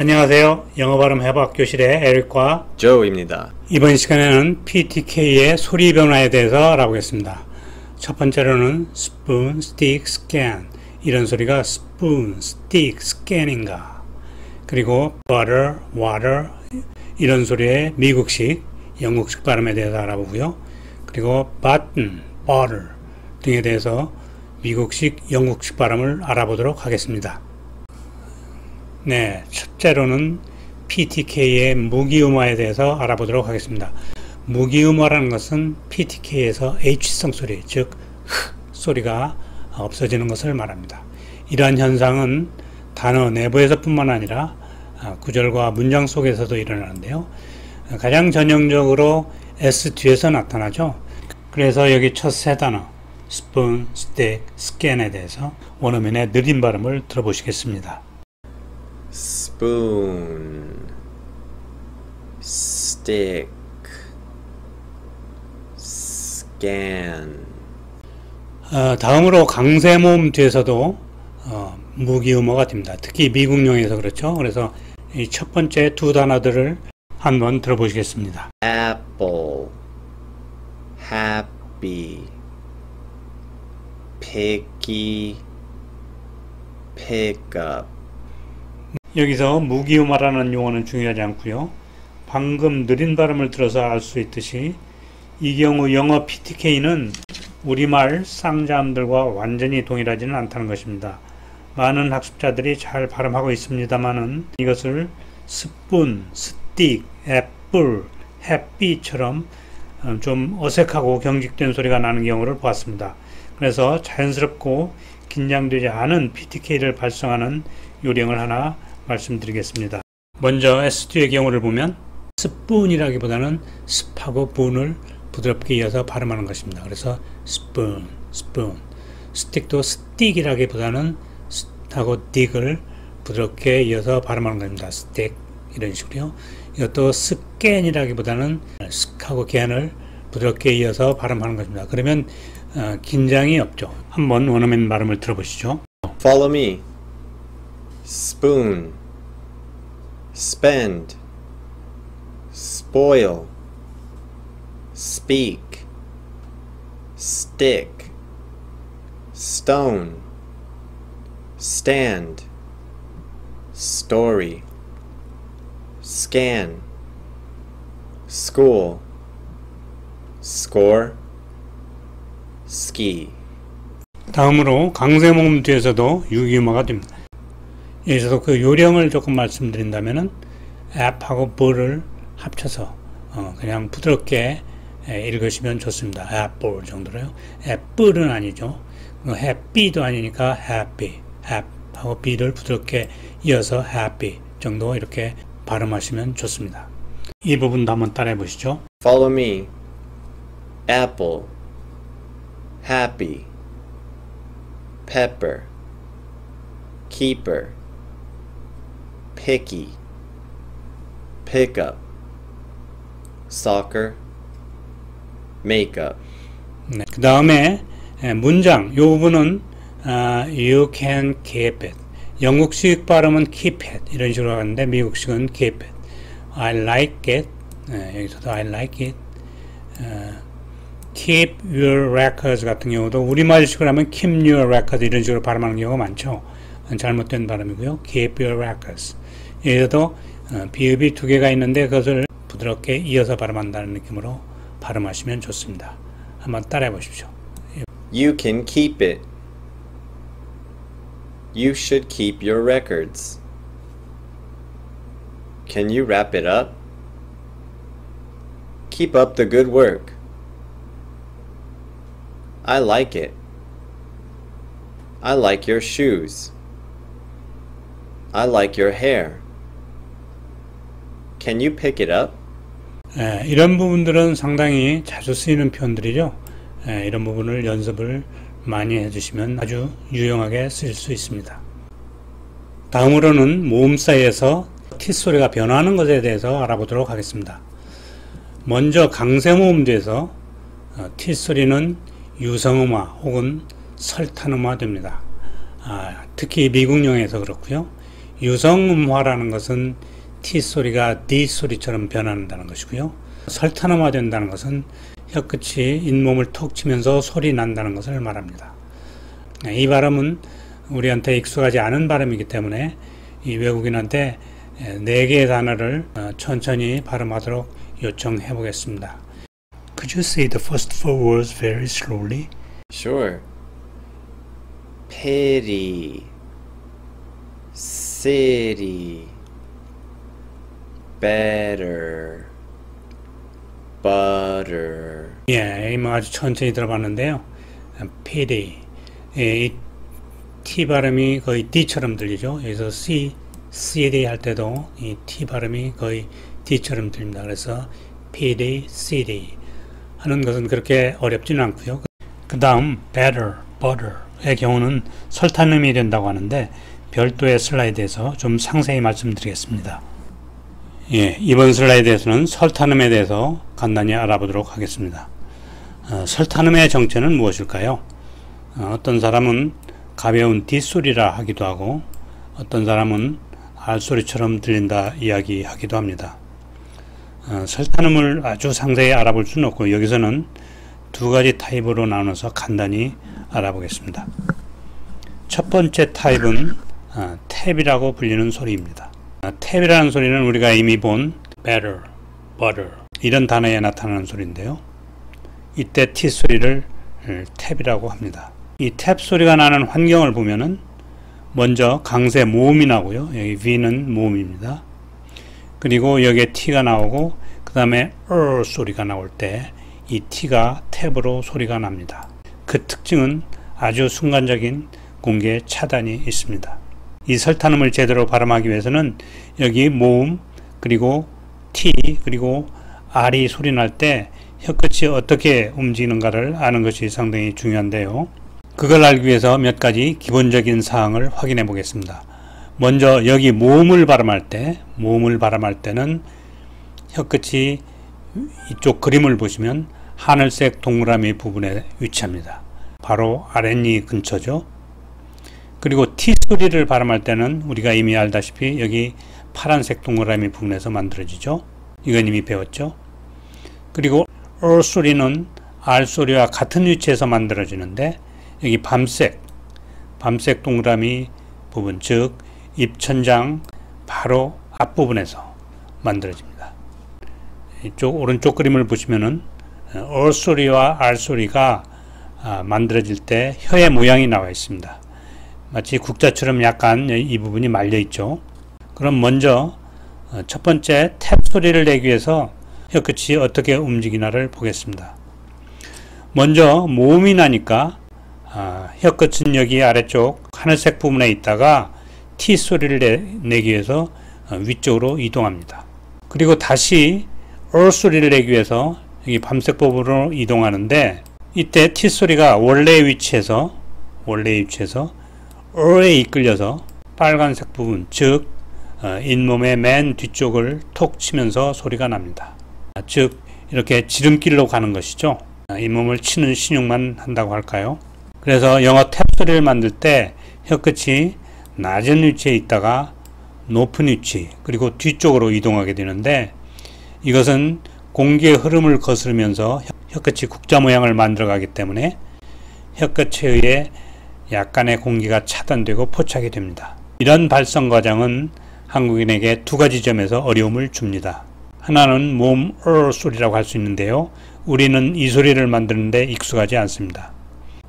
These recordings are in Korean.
안녕하세요. 영어 발음 해박 교실의 에릭과 조입니다. 이번 시간에는 PTK의 소리 변화에 대해서 알아보겠습니다. 첫 번째로는 spoon, stick, scan 이런 소리가 spoon, stick, scan인가, 그리고 butter, water 이런 소리의 미국식, 영국식 발음에 대해서 알아보고요. 그리고 button, butter 등에 대해서 미국식, 영국식 발음을 알아보도록 하겠습니다. 네, 첫째로는 PTK의 무기음화에 대해서 알아보도록 하겠습니다. 무기음화라는 것은 PTK에서 H성 소리, 즉 흐 소리가 없어지는 것을 말합니다. 이러한 현상은 단어 내부에서 뿐만 아니라 구절과 문장 속에서도 일어나는데요. 가장 전형적으로 S 뒤에서 나타나죠. 그래서 여기 첫 세 단어 spoon, stick, scan에 대해서 원어민의 느린 발음을 들어보시겠습니다. spoon, stick, scan. 다음으로 강세모음 뒤에서도 무기음어가 됩니다. 특히 미국용에서 그렇죠. 그래서 이 첫 번째 두 단어들을 한번 들어보시겠습니다. apple, happy, picky, pick up. 여기서 무기음화라는 용어는 중요하지 않고요. 방금 느린 발음을 들어서 알 수 있듯이 이 경우 영어 PTK는 우리말 쌍자음들과 완전히 동일하지는 않다는 것입니다. 많은 학습자들이 잘 발음하고 있습니다만은 이것을 spoon, stick, apple, happy처럼 좀 어색하고 경직된 소리가 나는 경우를 보았습니다. 그래서 자연스럽고 긴장되지 않은 PTK를 발성하는 요령을 하나 말씀드리겠습니다. 먼저 S2의 경우를 보면 spoon이라기보다는 습하고 bun을 부드럽게 이어서 발음하는 것입니다. 그래서 spoon, spoon. stick도 stick이라기보다는 하고 dick을 부드럽게 이어서 발음하는 겁니다. stick 이런 식으로요. 이것도 scan이라기보다는 sk하고 can을 부드럽게 이어서 발음하는 것입니다. 그러면 긴장이 없죠. 한번 원어민 발음을 들어보시죠. Follow me. spoon, spend, spoil, speak, stick, stone, stand, story, scan, school, score, ski. 다음으로 강세모음 뒤에서도 유기음어가 됩니다. 여기서도 그 요령을 조금 말씀드린다면은 app하고 b를 합쳐서 그냥 부드럽게 읽으시면 좋습니다. apple 정도로요. apple은 아니죠. happy도 아니니까 happy, app하고 b를 부드럽게 이어서 happy 정도 이렇게 발음하시면 좋습니다. 이 부분도 한번 따라해 보시죠. Follow me. apple, happy, pepper, keeper, picky, pickup, soccer, makeup. 네, 그 다음에 문장 이 부분은 you can keep it. 영국식 발음은 keep it 이런 식으로 하는데 미국식은 keep it. I like it. 여기서도 I like it. keep your records 같은 경우도 우리말식으로 하면 keep your records 이런 식으로 발음하는 경우가 많죠. 잘못된 발음이고요. keep your records. 여기서도 비읍이 두 개가 있는데 그것을 부드럽게 이어서 발음한다는 느낌으로 발음하시면 좋습니다. 한번 따라해 보십시오. You can keep it. You should keep your records. Can you wrap it up? Keep up the good work. I like it. I like your shoes. I like your hair. Can you pick it up? 이런 부분들은 상당히 자주 쓰이는 표현들이죠. 이런 부분을 연습을 많이 해주시면 아주 유용하게 쓰일 수 있습니다. 다음으로는 모음 사이에서 T소리가 변화하는 것에 대해서 알아보도록 하겠습니다. 먼저 강세모음 뒤에서 T소리는 유성음화 혹은 설탄음화 됩니다. 특히 미국용에서 그렇고요. 유성음화라는 것은 T 소리가 D 소리처럼 변한다는 것이고요. 설탄음화 된다는 것은 혀끝이 잇몸을 톡 치면서 소리 난다는 것을 말합니다. 이 발음은 우리한테 익숙하지 않은 발음이기 때문에 이 외국인한테 4개의 단어를 천천히 발음하도록 요청해 보겠습니다. Could you say the first 4 words very slowly? Sure. Pity, city, better, butter. 예, 아주 천천히 들어봤는데요. pity. 이 T 발음이 거의 D처럼 들리죠. 여기서 CD 할 때도 이 T 발음이 거의 D처럼 들립니다. 그래서 PD, CD 하는 것은 그렇게 어렵지는 않고요. 그 다음 better, butter의 경우는 설탕음이 된다고 하는데 별도의 슬라이드에서 좀 상세히 말씀드리겠습니다. 예, 이번 슬라이드에서는 설탕음에 대해서 간단히 알아보도록 하겠습니다. 설탕음의 정체는 무엇일까요? 어떤 사람은 가벼운 뒷소리라 하기도 하고 어떤 사람은 알소리처럼 들린다 이야기하기도 합니다. 설탄음을 아주 상세히 알아볼 수는 없고 여기서는 2가지 타입으로 나눠서 간단히 알아보겠습니다. 첫 번째 타입은 탭이라고 불리는 소리입니다. 탭이라는 소리는 우리가 이미 본 better, butter 이런 단어에 나타나는 소리인데요. 이때 T 소리를 탭이라고 합니다. 이 탭 소리가 나는 환경을 보면은 먼저 강세 모음이 나고요. 여기 V는 모음입니다. 그리고 여기에 T가 나오고 그 다음에 소리가 나올 때 이 T가 탭으로 소리가 납니다. 그 특징은 아주 순간적인 공개 차단이 있습니다. 이 설탄음을 제대로 발음하기 위해서는 여기 모음 그리고 T 그리고 R이 소리 날 때 혀끝이 어떻게 움직이는가를 아는 것이 상당히 중요한데요. 그걸 알기 위해서 몇 가지 기본적인 사항을 확인해 보겠습니다. 먼저 여기 모음을 발음할 때는 혀끝이 이쪽 그림을 보시면 하늘색 동그라미 부분에 위치합니다. 바로 아랫니 근처죠. 그리고 T 소리를 발음할 때는 우리가 이미 알다시피 여기 파란색 동그라미 부분에서 만들어지죠. 이건 이미 배웠죠. 그리고 소리는 R 소리와 같은 위치에서 만들어지는데 여기 밤색 동그라미 부분, 즉 입천장 바로 앞부분에서 만들어집니다. 이쪽 오른쪽 그림을 보시면은 소리와 R 소리가 만들어질 때 혀의 모양이 나와 있습니다. 마치 국자처럼 약간 이 부분이 말려 있죠. 그럼 먼저 첫 번째 탭 소리를 내기 위해서 혀끝이 어떻게 움직이나를 보겠습니다. 먼저 모음이 나니까 혀끝은 여기 아래쪽 하늘색 부분에 있다가 T 소리를 내기 위해서 위쪽으로 이동합니다. 그리고 다시 소리를 내기 위해서 여기 밤색 부분으로 이동하는데 이때 T 소리가 원래의 위치에서 에 이끌려서 빨간색 부분, 즉 잇몸의 맨 뒤쪽을 톡 치면서 소리가 납니다. 즉 이렇게 지름길로 가는 것이죠. 잇몸을 치는 신용만 한다고 할까요? 그래서 영어 탭 소리를 만들 때 혀끝이 낮은 위치에 있다가 높은 위치 그리고 뒤쪽으로 이동하게 되는데 이것은 공기의 흐름을 거스르면서 혀끝이 국자 모양을 만들어 가기 때문에 혀끝에 의해 약간의 공기가 차단되고 포착이 됩니다. 이런 발성 과정은 한국인에게 2가지 점에서 어려움을 줍니다. 하나는 모음 소리라고 할 수 있는데요. 우리는 이 소리를 만드는데 익숙하지 않습니다.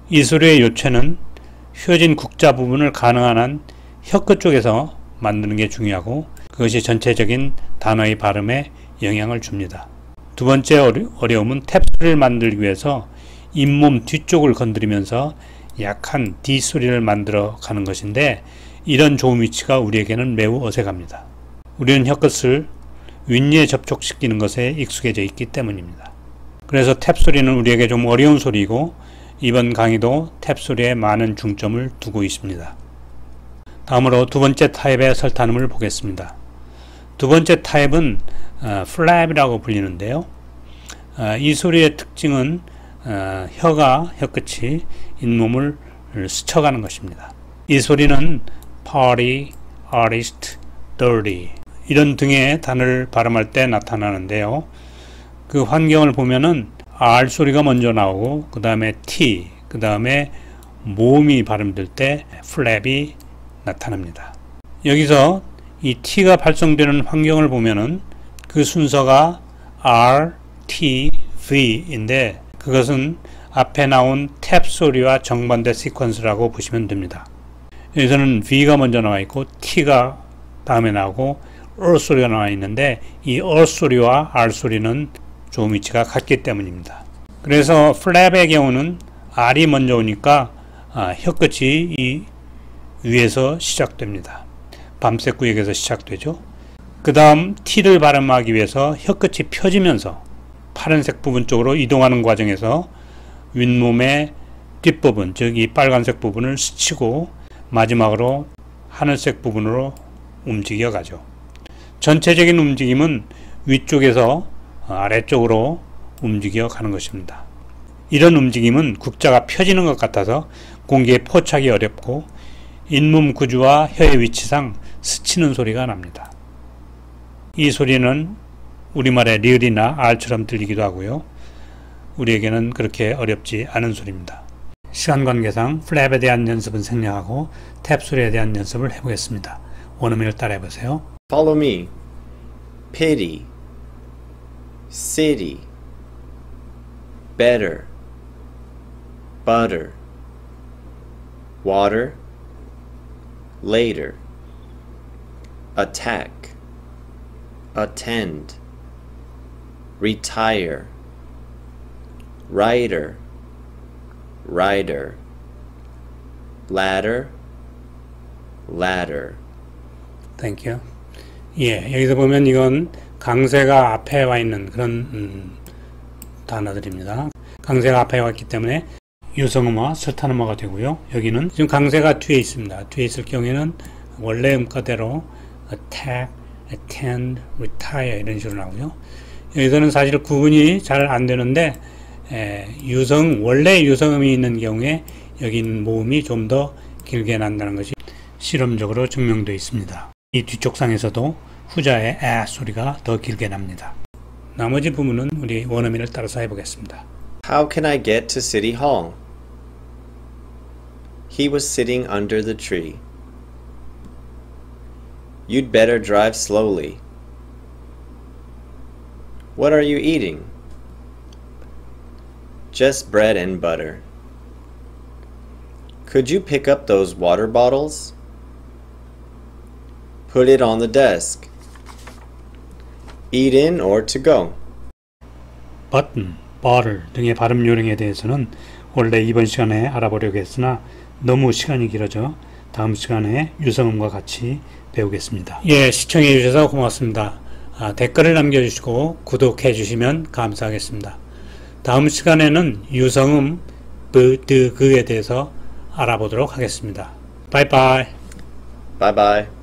이 소리의 요체는 휘어진 국자 부분을 가능한 한 혀끝 쪽에서 만드는 게 중요하고 그것이 전체적인 단어의 발음에 영향을 줍니다. 두 번째 어려움은 탭 소리를 만들기 위해서 잇몸 뒤쪽을 건드리면서 약한 D 소리를 만들어 가는 것인데 이런 조음 위치가 우리에게는 매우 어색합니다. 우리는 혀끝을 윗니에 접촉시키는 것에 익숙해져 있기 때문입니다. 그래서 탭 소리는 우리에게 좀 어려운 소리이고 이번 강의도 탭 소리에 많은 중점을 두고 있습니다. 다음으로 두 번째 타입의 설탄음을 보겠습니다. 두 번째 타입은 플랩이라고 불리는데요. 이 소리의 특징은 혀끝이 잇몸을 스쳐가는 것입니다. 이 소리는 party, artist, dirty 이런 등의 단어를 발음할 때 나타나는데요. 그 환경을 보면은 R 소리가 먼저 나오고 그 다음에 T, 그 다음에 모음이 발음될 때 flap이 나타납니다. 여기서 이 T가 발성되는 환경을 보면은 그 순서가 R, T, V인데 그것은 앞에 나온 탭 소리와 정반대 시퀀스라고 보시면 됩니다. 여기서는 V가 먼저 나와 있고 T가 다음에 나오고 R 소리가 나와 있는데 이 R 소리와 R 소리는 조음 위치가 같기 때문입니다. 그래서 flap의 경우는 R이 먼저 오니까 혀끝이 이 위에서 시작됩니다. 밤새 구역에서 시작되죠. 그 다음 T를 발음하기 위해서 혀끝이 펴지면서 파란색 부분 쪽으로 이동하는 과정에서 윗몸의 뒷부분, 즉 이 빨간색 부분을 스치고 마지막으로 하늘색 부분으로 움직여 가죠. 전체적인 움직임은 위쪽에서 아래쪽으로 움직여 가는 것입니다. 이런 움직임은 국자가 펴지는 것 같아서 공기에 포착이 어렵고 잇몸 구조와 혀의 위치상 스치는 소리가 납니다. 이 소리는 우리말의 리을이나 R처럼 들리기도 하고요. 우리에게는 그렇게 어렵지 않은 소리입니다. 시간 관계상 플랩에 대한 연습은 생략하고 탭 소리에 대한 연습을 해보겠습니다. 원어민을 따라해 보세요. Follow me. Pity. City. Better. Butter. Water. Later. Attack. Attend. Retire. Writer. Rider. Ladder. Ladder. Thank you. 예, 여기서 보면 이건 강세가 앞에 와 있는 그런 단어들입니다. 강세가 앞에 와 있기 때문에 유성음화, 설탄음화가 되고요. 여기는 지금 강세가 뒤에 있습니다. 뒤에 있을 경우에는 원래 음가대로 attack, attend, retire 이런 식으로 나오죠. 여기서는 사실 구분이 잘 안 되는데 원래 유성음이 있는 경우에 여기 있는 모음이 좀 더 길게 난다는 것이 실험적으로 증명되어 있습니다. 이 뒤쪽 상에서도 후자의 에 소리가 더 길게 납니다. 나머지 부분은 우리 원어민을 따라서 해보겠습니다. How can I get to City Hall? He was sitting under the tree. You'd better drive slowly. What are you eating? Just bread and butter. Could you pick up those water bottles? Put it on the desk. Eat in or to go. button, bottle 등의 발음 요령에 대해서는 원래 이번 시간에 알아보려고 했으나 너무 시간이 길어져 다음 시간에 유성음과 같이 배우겠습니다. 예, 시청해 주셔서 고맙습니다. 댓글을 남겨주시고 구독해 주시면 감사하겠습니다. 다음 시간에는 유성음 그에 대해서 알아보도록 하겠습니다. 바이바이. Bye bye.